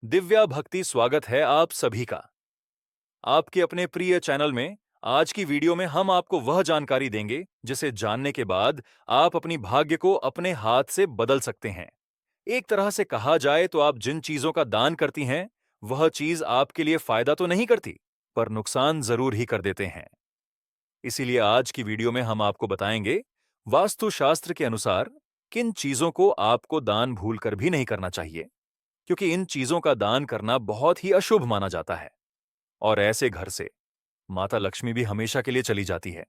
दिव्या भक्ति स्वागत है आप सभी का आपके अपने प्रिय चैनल में। आज की वीडियो में हम आपको वह जानकारी देंगे जिसे जानने के बाद आप अपनी भाग्य को अपने हाथ से बदल सकते हैं। एक तरह से कहा जाए तो आप जिन चीजों का दान करती हैं वह चीज आपके लिए फायदा तो नहीं करती, पर नुकसान जरूर ही कर देते हैं। इसीलिए आज की वीडियो में हम आपको बताएंगे वास्तुशास्त्र के अनुसार किन चीजों को आपको दान भूलकर भी नहीं करना चाहिए, क्योंकि इन चीजों का दान करना बहुत ही अशुभ माना जाता है और ऐसे घर से माता लक्ष्मी भी हमेशा के लिए चली जाती है।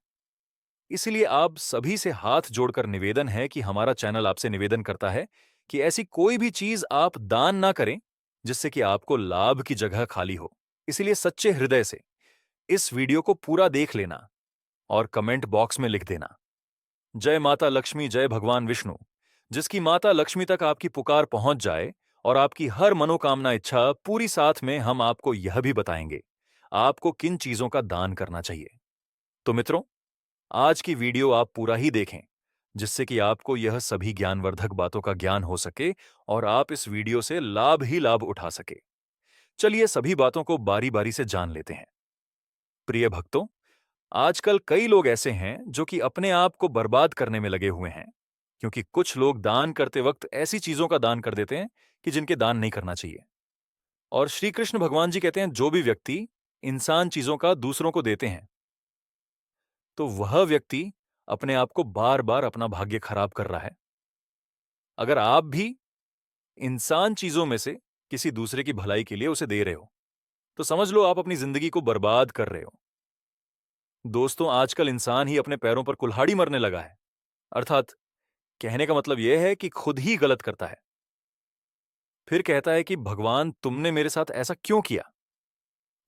इसीलिए आप सभी से हाथ जोड़कर निवेदन है कि हमारा चैनल आपसे निवेदन करता है कि ऐसी कोई भी चीज आप दान ना करें जिससे कि आपको लाभ की जगह खाली हो। इसीलिए सच्चे हृदय से इस वीडियो को पूरा देख लेना और कमेंट बॉक्स में लिख देना, जय माता लक्ष्मी, जय भगवान विष्णु। जिसकी माता लक्ष्मी तक आपकी पुकार पहुंच जाए और आपकी हर मनोकामना इच्छा पूरी। साथ में हम आपको यह भी बताएंगे आपको किन चीजों का दान करना चाहिए। तो मित्रों, आज की वीडियो आप पूरा ही देखें जिससे कि आपको यह सभी ज्ञानवर्धक बातों का ज्ञान हो सके और आप इस वीडियो से लाभ ही लाभ उठा सके। चलिए सभी बातों को बारी बारी से जान लेते हैं। प्रिय भक्तों, आजकल कई लोग ऐसे हैं जो कि अपने आप को बर्बाद करने में लगे हुए हैं, क्योंकि कुछ लोग दान करते वक्त ऐसी चीजों का दान कर देते हैं कि जिनके दान नहीं करना चाहिए। और श्री कृष्ण भगवान जी कहते हैं जो भी व्यक्ति इंसान चीजों का दूसरों को देते हैं तो वह व्यक्ति अपने आप को बार बार अपना भाग्य खराब कर रहा है। अगर आप भी इंसान चीजों में से किसी दूसरे की भलाई के लिए उसे दे रहे हो तो समझ लो आप अपनी जिंदगी को बर्बाद कर रहे हो। दोस्तों, आजकल इंसान ही अपने पैरों पर कुल्हाड़ी मरने लगा है, अर्थात कहने का मतलब यह है कि खुद ही गलत करता है। फिर कहता है कि भगवान तुमने मेरे साथ ऐसा क्यों किया।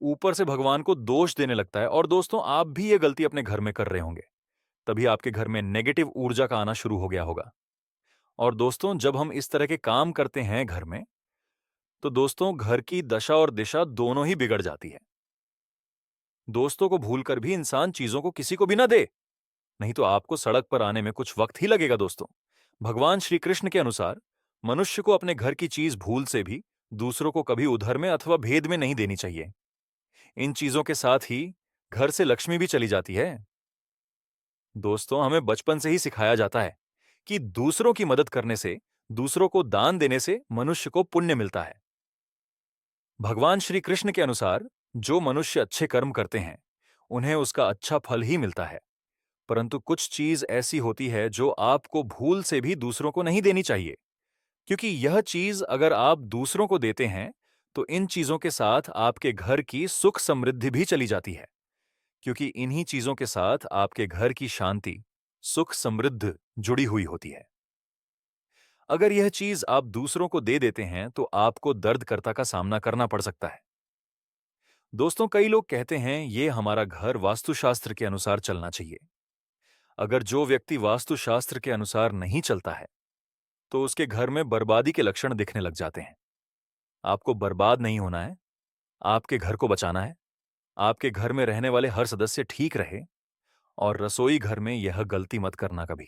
ऊपर से भगवान को दोष देने लगता है। और दोस्तों, आप भी ये गलती अपने घर में कर रहे होंगे, तभी आपके घर में नेगेटिव ऊर्जा का आना शुरू हो गया होगा। और दोस्तों, जब हम इस तरह के काम करते हैं घर में, तो दोस्तों घर की दशा और दिशा दोनों ही बिगड़ जाती है। दोस्तों को भूलकर भी इंसान चीजों को किसी को भी ना दे, नहीं तो आपको सड़क पर आने में कुछ वक्त ही लगेगा। दोस्तों, भगवान श्री कृष्ण के अनुसार मनुष्य को अपने घर की चीज भूल से भी दूसरों को कभी उधर में अथवा भेद में नहीं देनी चाहिए। इन चीजों के साथ ही घर से लक्ष्मी भी चली जाती है। दोस्तों, हमें बचपन से ही सिखाया जाता है कि दूसरों की मदद करने से, दूसरों को दान देने से मनुष्य को पुण्य मिलता है। भगवान श्री कृष्ण के अनुसार जो मनुष्य अच्छे कर्म करते हैं उन्हें उसका अच्छा फल ही मिलता है। परंतु कुछ चीज ऐसी होती है जो आपको भूल से भी दूसरों को नहीं देनी चाहिए, क्योंकि यह चीज अगर आप दूसरों को देते हैं तो इन चीजों के साथ आपके घर की सुख समृद्धि भी चली जाती है, क्योंकि इन्हीं चीजों के साथ आपके घर की शांति, सुख समृद्ध जुड़ी हुई होती है। अगर यह चीज आप दूसरों को दे देते हैं तो आपको दर्दकर्ता का सामना करना पड़ सकता है। दोस्तों, कई लोग कहते हैं ये हमारा घर वास्तुशास्त्र के अनुसार चलना चाहिए। अगर जो व्यक्ति वास्तुशास्त्र के अनुसार नहीं चलता है तो उसके घर में बर्बादी के लक्षण दिखने लग जाते हैं। आपको बर्बाद नहीं होना है, आपके घर को बचाना है। आपके घर में रहने वाले हर सदस्य ठीक रहे, और रसोई घर में यह गलती मत करना कभी।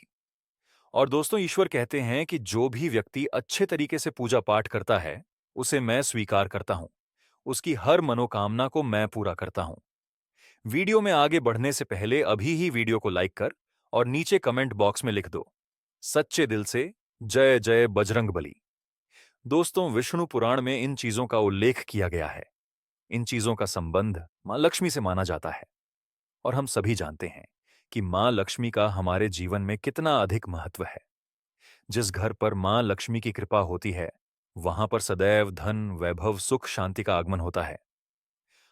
और दोस्तों, ईश्वर कहते हैं कि जो भी व्यक्ति अच्छे तरीके से पूजा पाठ करता है उसे मैं स्वीकार करता हूं, उसकी हर मनोकामना को मैं पूरा करता हूं। वीडियो में आगे बढ़ने से पहले अभी ही वीडियो को लाइक कर और नीचे कमेंट बॉक्स में लिख दो सच्चे दिल से जय जय बजरंगबली। दोस्तों, विष्णु पुराण में इन चीजों का उल्लेख किया गया है। इन चीजों का संबंध मां लक्ष्मी से माना जाता है, और हम सभी जानते हैं कि मां लक्ष्मी का हमारे जीवन में कितना अधिक महत्व है। जिस घर पर मां लक्ष्मी की कृपा होती है वहां पर सदैव धन, वैभव, सुख, शांति का आगमन होता है।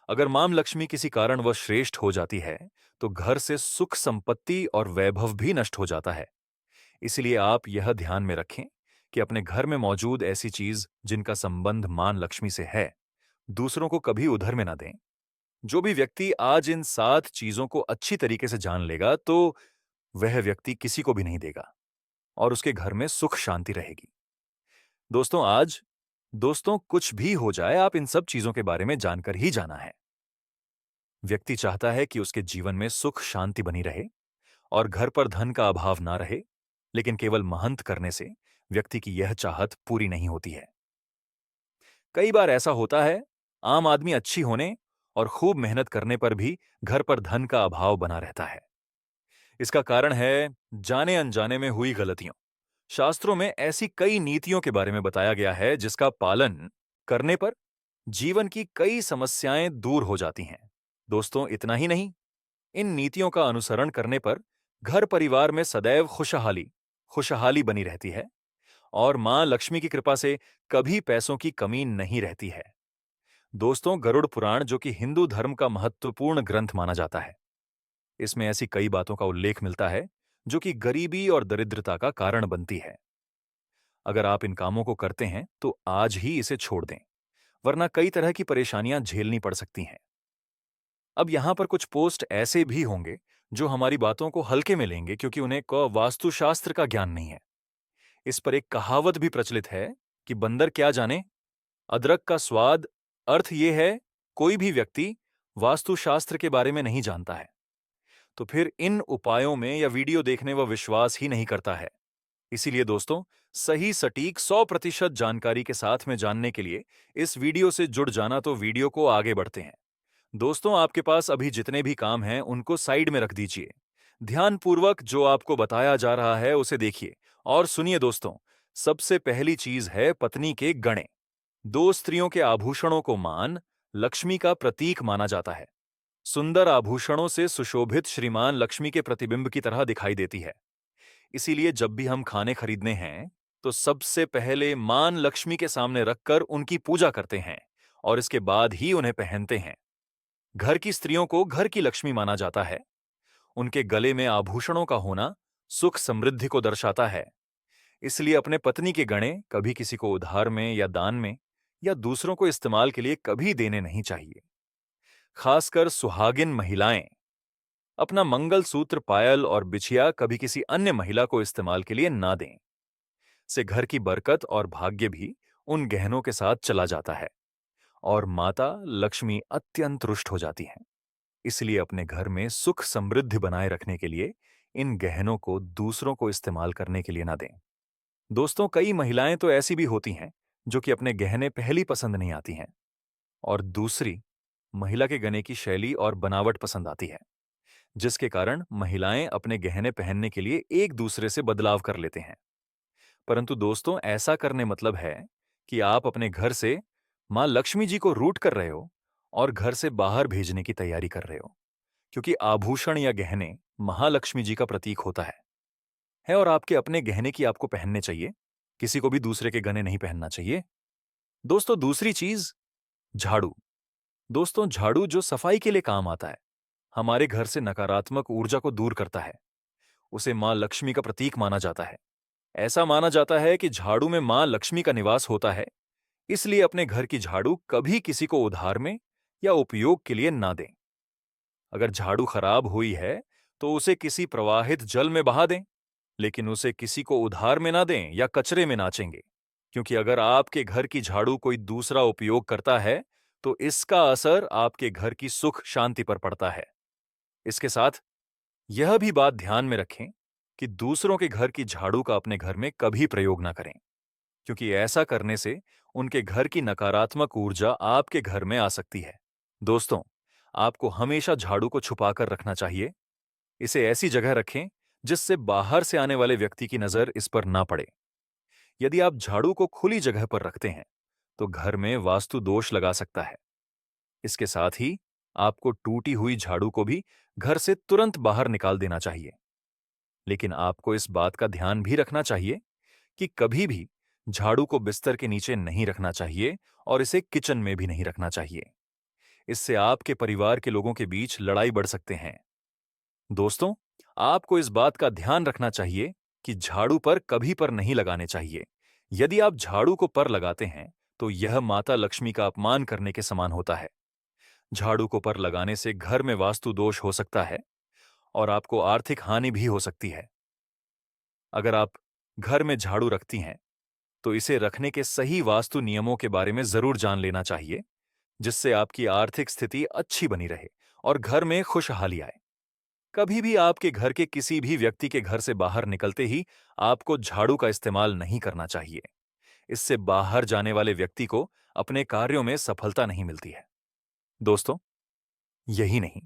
अगर मां लक्ष्मी किसी कारणवश श्रेष्ठ हो जाती है तो घर से सुख, संपत्ति और वैभव भी नष्ट हो जाता है। इसलिए आप यह ध्यान में रखें कि अपने घर में मौजूद ऐसी चीज जिनका संबंध मां लक्ष्मी से है, दूसरों को कभी उधर में ना दें। जो भी व्यक्ति आज इन 7 चीजों को अच्छी तरीके से जान लेगा तो वह व्यक्ति किसी को भी नहीं देगा और उसके घर में सुख शांति रहेगी। दोस्तों, कुछ भी हो जाए, आप इन सब चीजों के बारे में जानकर ही जाना है। व्यक्ति चाहता है कि उसके जीवन में सुख शांति बनी रहे और घर पर धन का अभाव ना रहे, लेकिन केवल महंत करने से व्यक्ति की यह चाहत पूरी नहीं होती है। कई बार ऐसा होता है, आम आदमी अच्छी होने और खूब मेहनत करने पर भी घर पर धन का अभाव बना रहता है। इसका कारण है जाने अनजाने में हुई गलतियों। शास्त्रों में ऐसी कई नीतियों के बारे में बताया गया है जिसका पालन करने पर जीवन की कई समस्याएं दूर हो जाती हैं। दोस्तों, इतना ही नहीं, इन नीतियों का अनुसरण करने पर घर परिवार में सदैव खुशहाली खुशहाली बनी रहती है और मां लक्ष्मी की कृपा से कभी पैसों की कमी नहीं रहती है। दोस्तों, गरुड़ पुराण, जो कि हिंदू धर्म का महत्वपूर्ण ग्रंथ माना जाता है, इसमें ऐसी कई बातों का उल्लेख मिलता है जो कि गरीबी और दरिद्रता का कारण बनती है। अगर आप इन कामों को करते हैं तो आज ही इसे छोड़ दें, वरना कई तरह की परेशानियां झेलनी पड़ सकती हैं। अब यहां पर कुछ पोस्ट ऐसे भी होंगे जो हमारी बातों को हल्के में लेंगे क्योंकि उन्हें वास्तुशास्त्र का ज्ञान नहीं है। इस पर एक कहावत भी प्रचलित है कि बंदर क्या जाने अदरक का स्वाद। अर्थ यह है, कोई भी व्यक्ति वास्तुशास्त्र के बारे में नहीं जानता है तो फिर इन उपायों में या वीडियो देखने वह विश्वास ही नहीं करता है। इसीलिए दोस्तों, सही सटीक 100% जानकारी के साथ में जानने के लिए इस वीडियो से जुड़ जाना, तो वीडियो को आगे बढ़ते हैं। दोस्तों, आपके पास अभी जितने भी काम हैं उनको साइड में रख दीजिए। ध्यानपूर्वक जो आपको बताया जा रहा है उसे देखिए और सुनिए। दोस्तों, सबसे पहली चीज है पत्नी के गहने। दो स्त्रियों के आभूषणों को मान लक्ष्मी का प्रतीक माना जाता है। सुंदर आभूषणों से सुशोभित श्रीमान लक्ष्मी के प्रतिबिंब की तरह दिखाई देती है। इसीलिए जब भी हम खाने खरीदने हैं तो सबसे पहले मान लक्ष्मी के सामने रखकर उनकी पूजा करते हैं और इसके बाद ही उन्हें पहनते हैं। घर की स्त्रियों को घर की लक्ष्मी माना जाता है। उनके गले में आभूषणों का होना सुख समृद्धि को दर्शाता है। इसलिए अपने पत्नी के गहने कभी किसी को उधार में या दान में या दूसरों को इस्तेमाल के लिए कभी देने नहीं चाहिए। खासकर सुहागिन महिलाएं अपना मंगलसूत्र, पायल और बिछिया कभी किसी अन्य महिला को इस्तेमाल के लिए ना दें। से घर की बरकत और भाग्य भी उन गहनों के साथ चला जाता है और माता लक्ष्मी अत्यंत रुष्ट हो जाती हैं। इसलिए अपने घर में सुख समृद्धि बनाए रखने के लिए इन गहनों को दूसरों को इस्तेमाल करने के लिए ना दें। दोस्तों, कई महिलाएं तो ऐसी भी होती हैं जो कि अपने गहने पहली पसंद नहीं आती हैं और दूसरी महिला के गहने की शैली और बनावट पसंद आती है, जिसके कारण महिलाएं अपने गहने पहनने के लिए एक दूसरे से बदलाव कर लेते हैं। परंतु दोस्तों, ऐसा करने मतलब है कि आप अपने घर से मां लक्ष्मी जी को रूट कर रहे हो और घर से बाहर भेजने की तैयारी कर रहे हो, क्योंकि आभूषण या गहने महालक्ष्मी जी का प्रतीक होता है और आपके अपने गहने की आपको पहनने चाहिए, किसी को भी दूसरे के गहने नहीं पहनना चाहिए। दोस्तों, दूसरी चीज, झाड़ू। दोस्तों, झाड़ू जो सफाई के लिए काम आता है, हमारे घर से नकारात्मक ऊर्जा को दूर करता है। उसे मां लक्ष्मी का प्रतीक माना जाता है। ऐसा माना जाता है कि झाड़ू में मां लक्ष्मी का निवास होता है। इसलिए अपने घर की झाड़ू कभी किसी को उधार में या उपयोग के लिए ना दें। अगर झाड़ू खराब हुई है तो उसे किसी प्रवाहित जल में बहा दें, लेकिन उसे किसी को उधार में ना दें या कचरे में नाचेंगे, क्योंकि अगर आपके घर की झाड़ू कोई दूसरा उपयोग करता है तो इसका असर आपके घर की सुख शांति पर पड़ता है। इसके साथ यह भी बात ध्यान में रखें कि दूसरों के घर की झाड़ू का अपने घर में कभी प्रयोग ना करें, क्योंकि ऐसा करने से उनके घर की नकारात्मक ऊर्जा आपके घर में आ सकती है। दोस्तों, आपको हमेशा झाड़ू को छुपाकर रखना चाहिए। इसे ऐसी जगह रखें जिससे बाहर से आने वाले व्यक्ति की नजर इस पर ना पड़े। यदि आप झाड़ू को खुली जगह पर रखते हैं तो घर में वास्तु दोष लगा सकता है। इसके साथ ही आपको टूटी हुई झाड़ू को भी घर से तुरंत बाहर निकाल देना चाहिए। लेकिन आपको इस बात का ध्यान भी रखना चाहिए कि कभी भी झाड़ू को बिस्तर के नीचे नहीं रखना चाहिए और इसे किचन में भी नहीं रखना चाहिए। इससे आपके परिवार के लोगों के बीच लड़ाई बढ़ सकते हैं। दोस्तों, आपको इस बात का ध्यान रखना चाहिए कि झाड़ू पर कभी पर नहीं लगाने चाहिए। यदि आप झाड़ू को पर लगाते हैं तो यह माता लक्ष्मी का अपमान करने के समान होता है। झाड़ू को पर लगाने से घर में वास्तु दोष हो सकता है और आपको आर्थिक हानि भी हो सकती है। अगर आप घर में झाड़ू रखती हैं तो इसे रखने के सही वास्तु नियमों के बारे में जरूर जान लेना चाहिए, जिससे आपकी आर्थिक स्थिति अच्छी बनी रहे और घर में खुशहाली आए। कभी भी आपके घर के किसी भी व्यक्ति के घर से बाहर निकलते ही आपको झाड़ू का इस्तेमाल नहीं करना चाहिए। इससे बाहर जाने वाले व्यक्ति को अपने कार्यों में सफलता नहीं मिलती है। दोस्तों, यही नहीं,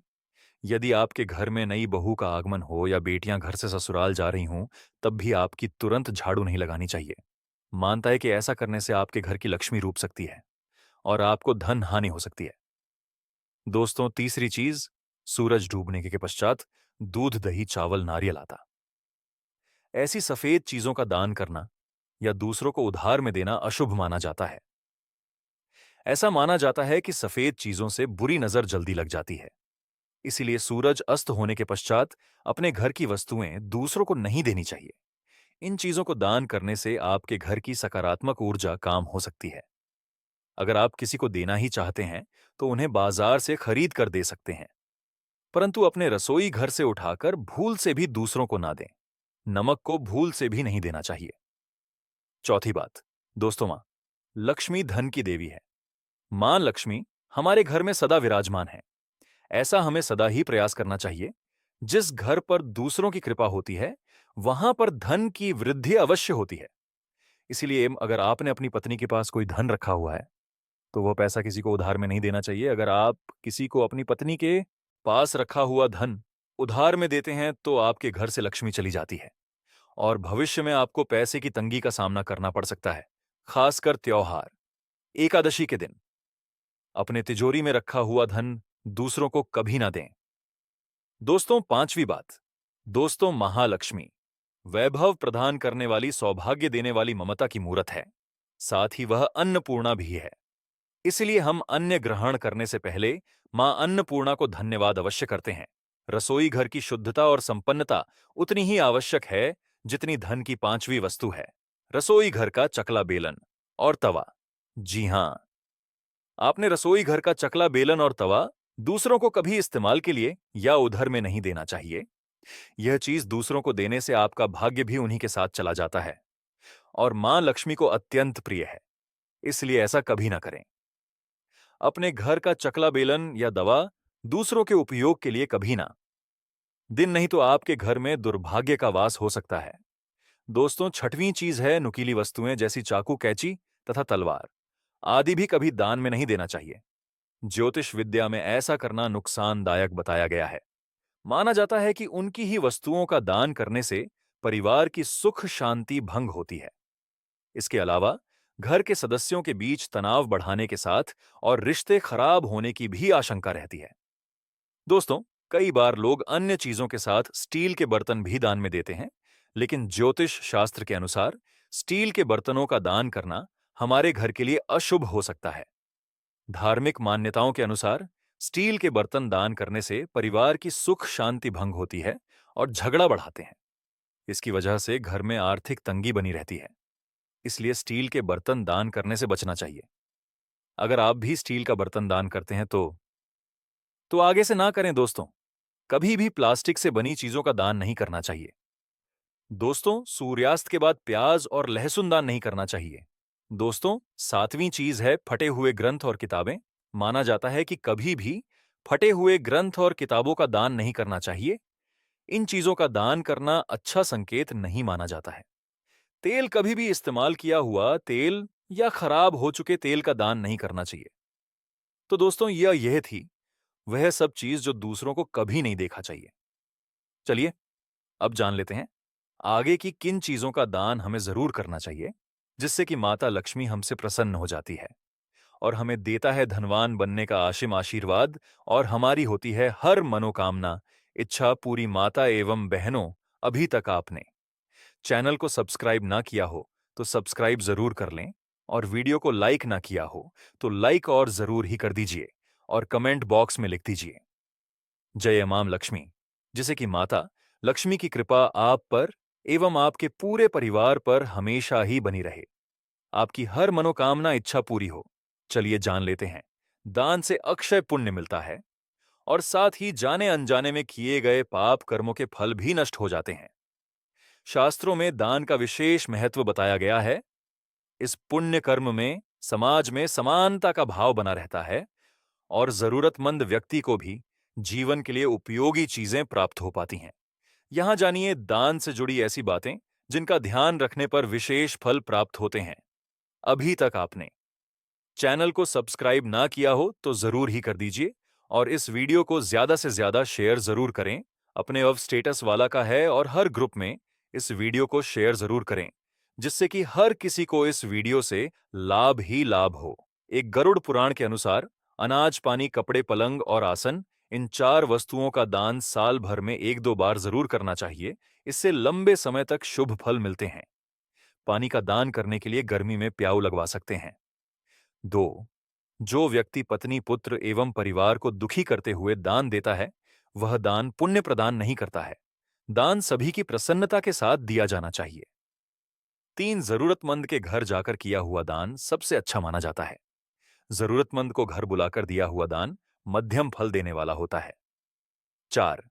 यदि आपके घर में नई बहू का आगमन हो या बेटियां घर से ससुराल जा रही हों, तब भी आपकी तुरंत झाड़ू नहीं लगानी चाहिए। मानता है कि ऐसा करने से आपके घर की लक्ष्मी रूठ सकती है और आपको धन हानि हो सकती है। दोस्तों, तीसरी चीज, सूरज डूबने के पश्चात दूध, दही, चावल, नारियल आता। ऐसी सफेद चीजों का दान करना या दूसरों को उधार में देना अशुभ माना जाता है। ऐसा माना जाता है कि सफेद चीजों से बुरी नजर जल्दी लग जाती है। इसीलिए सूरज अस्त होने के पश्चात अपने घर की वस्तुएं दूसरों को नहीं देनी चाहिए। इन चीजों को दान करने से आपके घर की सकारात्मक ऊर्जा काम हो सकती है। अगर आप किसी को देना ही चाहते हैं, तो उन्हें बाजार से खरीद कर दे सकते हैं, परंतु अपने रसोई घर से उठाकर भूल से भी दूसरों को ना दें। नमक को भूल से भी नहीं देना चाहिए। चौथी बात, दोस्तों, मां लक्ष्मी धन की देवी है। मां लक्ष्मी हमारे घर में सदा विराजमान है। ऐसा हमें सदा ही प्रयास करना चाहिए। जिस घर पर दूसरों की कृपा होती है, वहां पर धन की वृद्धि अवश्य होती है। इसीलिए अगर आपने अपनी पत्नी के पास कोई धन रखा हुआ है, तो वह पैसा किसी को उधार में नहीं देना चाहिए। अगर आप किसी को अपनी पत्नी के पास रखा हुआ धन उधार में देते हैं, तो आपके घर से लक्ष्मी चली जाती है और भविष्य में आपको पैसे की तंगी का सामना करना पड़ सकता है। खासकर त्योहार, एकादशी के दिन अपने तिजोरी में रखा हुआ धन दूसरों को कभी ना दें। दोस्तों, पांचवी बात, दोस्तों, महालक्ष्मी वैभव प्रदान करने वाली, सौभाग्य देने वाली ममता की मूरत है। साथ ही वह अन्नपूर्णा भी है। इसलिए हम अन्न ग्रहण करने से पहले मां अन्नपूर्णा को धन्यवाद अवश्य करते हैं। रसोई घर की शुद्धता और संपन्नता उतनी ही आवश्यक है जितनी धन की पांचवी वस्तु है, रसोई घर का चकला बेलन और तवा। जी हां, आपने रसोई घर का चकला बेलन और तवा दूसरों को कभी इस्तेमाल के लिए या उधार में नहीं देना चाहिए। यह चीज दूसरों को देने से आपका भाग्य भी उन्हीं के साथ चला जाता है और मां लक्ष्मी को अत्यंत प्रिय है। इसलिए ऐसा कभी ना करें। अपने घर का चकला बेलन या दवा दूसरों के उपयोग के लिए कभी ना। दिन नहीं तो आपके घर में दुर्भाग्य का वास हो सकता है। दोस्तों, छठवीं चीज है नुकीली वस्तुएं जैसी चाकू, कैंची तथा तलवार आदि भी कभी दान में नहीं देना चाहिए। ज्योतिष विद्या में ऐसा करना नुकसानदायक बताया गया है। माना जाता है कि उनकी ही वस्तुओं का दान करने से परिवार की सुख शांति भंग होती है। इसके अलावा घर के सदस्यों के बीच तनाव बढ़ाने के साथ और रिश्ते खराब होने की भी आशंका रहती है। दोस्तों, कई बार लोग अन्य चीजों के साथ स्टील के बर्तन भी दान में देते हैं, लेकिन ज्योतिष शास्त्र के अनुसार स्टील के बर्तनों का दान करना हमारे घर के लिए अशुभ हो सकता है। धार्मिक मान्यताओं के अनुसार स्टील के बर्तन दान करने से परिवार की सुख शांति भंग होती है और झगड़ा बढ़ाते हैं। इसकी वजह से घर में आर्थिक तंगी बनी रहती है। इसलिए स्टील के बर्तन दान करने से बचना चाहिए। अगर आप भी स्टील का बर्तन दान करते हैं तो आगे से ना करें। दोस्तों, कभी भी प्लास्टिक से बनी चीजों का दान नहीं करना चाहिए। दोस्तों, सूर्यास्त के बाद प्याज और लहसुन दान नहीं करना चाहिए। दोस्तों, सातवीं चीज है फटे हुए ग्रंथ और किताबें। माना जाता है कि कभी भी फटे हुए ग्रंथ और किताबों का दान नहीं करना चाहिए। इन चीजों का दान करना अच्छा संकेत नहीं माना जाता है। तेल, कभी भी इस्तेमाल किया हुआ तेल या खराब हो चुके तेल का दान नहीं करना चाहिए। तो दोस्तों, यह थी वह सब चीज जो दूसरों को कभी नहीं देखा चाहिए। चलिए, अब जान लेते हैं आगे की किन चीजों का दान हमें जरूर करना चाहिए, जिससे कि माता लक्ष्मी हमसे प्रसन्न हो जाती है और हमें देता है धनवान बनने का आशिम आशीर्वाद और हमारी होती है हर मनोकामना इच्छा पूरी। माता एवं बहनों, अभी तक आपने चैनल को सब्सक्राइब ना किया हो तो सब्सक्राइब जरूर कर लें और वीडियो को लाइक ना किया हो तो लाइक और जरूर ही कर दीजिए और कमेंट बॉक्स में लिख दीजिए जय मां लक्ष्मी, जिसे कि माता लक्ष्मी की कृपा आप पर एवं आपके पूरे परिवार पर हमेशा ही बनी रहे। आपकी हर मनोकामना इच्छा पूरी हो। चलिए जान लेते हैं, दान से अक्षय पुण्य मिलता है और साथ ही जाने अनजाने में किए गए पाप कर्मों के फल भी नष्ट हो जाते हैं। शास्त्रों में दान का विशेष महत्व बताया गया है। इस पुण्य कर्म में समाज में समानता का भाव बना रहता है और जरूरतमंद व्यक्ति को भी जीवन के लिए उपयोगी चीजें प्राप्त हो पाती हैं। यहां जानिए दान से जुड़ी ऐसी बातें जिनका ध्यान रखने पर विशेष फल प्राप्त होते हैं। अभी तक आपने चैनल को सब्सक्राइब ना किया हो तो जरूर ही कर दीजिए और इस वीडियो को ज्यादा से ज्यादा शेयर जरूर करें। अपने अब स्टेटस वाला का है और हर ग्रुप में इस वीडियो को शेयर जरूर करें, जिससे कि हर किसी को इस वीडियो से लाभ ही लाभ हो। एक गरुड़ पुराण के अनुसार अनाज, पानी, कपड़े, पलंग और आसन, इन 4 वस्तुओं का दान साल भर में 1-2 बार जरूर करना चाहिए। इससे लंबे समय तक शुभ फल मिलते हैं। पानी का दान करने के लिए गर्मी में प्याऊ लगवा सकते हैं। 2. जो व्यक्ति पत्नी, पुत्र एवं परिवार को दुखी करते हुए दान देता है, वह दान पुण्य प्रदान नहीं करता है। दान सभी की प्रसन्नता के साथ दिया जाना चाहिए। 3. जरूरतमंद के घर जाकर किया हुआ दान सबसे अच्छा माना जाता है। जरूरतमंद को घर बुलाकर दिया हुआ दान मध्यम फल देने वाला होता है। 4.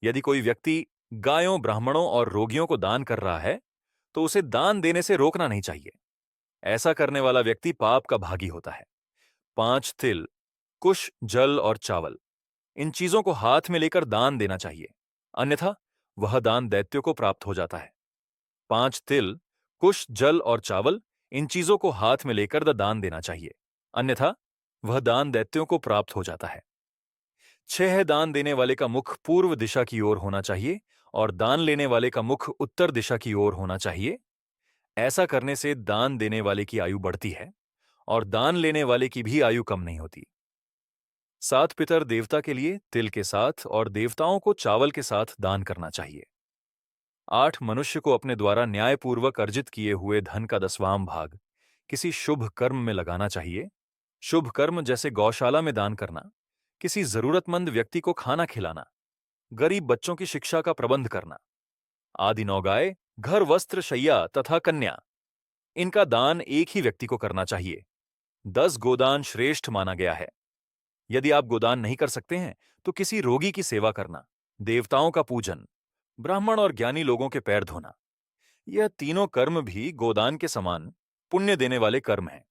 यदि कोई व्यक्ति गायों, ब्राह्मणों और रोगियों को दान कर रहा है, तो उसे दान देने से रोकना नहीं चाहिए। ऐसा करने वाला व्यक्ति पाप का भागी होता है। 5. तिल, कुश, जल और चावल, इन चीजों को हाथ में लेकर दान देना चाहिए, अन्यथा वह दान दैत्यों को प्राप्त हो जाता है। 5 तिल, कुश, जल और चावल, इन चीजों को हाथ में लेकर दान देना चाहिए, अन्यथा वह दान दैत्यों को प्राप्त हो जाता है। 6. दान देने वाले का मुख पूर्व दिशा की ओर होना चाहिए और दान लेने वाले का मुख उत्तर दिशा की ओर होना चाहिए। ऐसा करने से दान देने वाले की आयु बढ़ती है और दान लेने वाले की भी आयु कम नहीं होती। 7. पितर देवता के लिए तिल के साथ और देवताओं को चावल के साथ दान करना चाहिए। 8. मनुष्य को अपने द्वारा न्यायपूर्वक अर्जित किए हुए धन का 10वां भाग किसी शुभ कर्म में लगाना चाहिए। शुभ कर्म जैसे गौशाला में दान करना, किसी जरूरतमंद व्यक्ति को खाना खिलाना, गरीब बच्चों की शिक्षा का प्रबंध करना आदि। 9 गाय, घर, वस्त्र, शैया तथा कन्या, इनका दान एक ही व्यक्ति को करना चाहिए। 10 गोदान श्रेष्ठ माना गया है। यदि आप गोदान नहीं कर सकते हैं तो किसी रोगी की सेवा करना, देवताओं का पूजन, ब्राह्मण और ज्ञानी लोगों के पैर धोना, यह तीनों कर्म भी गोदान के समान पुण्य देने वाले कर्म हैं।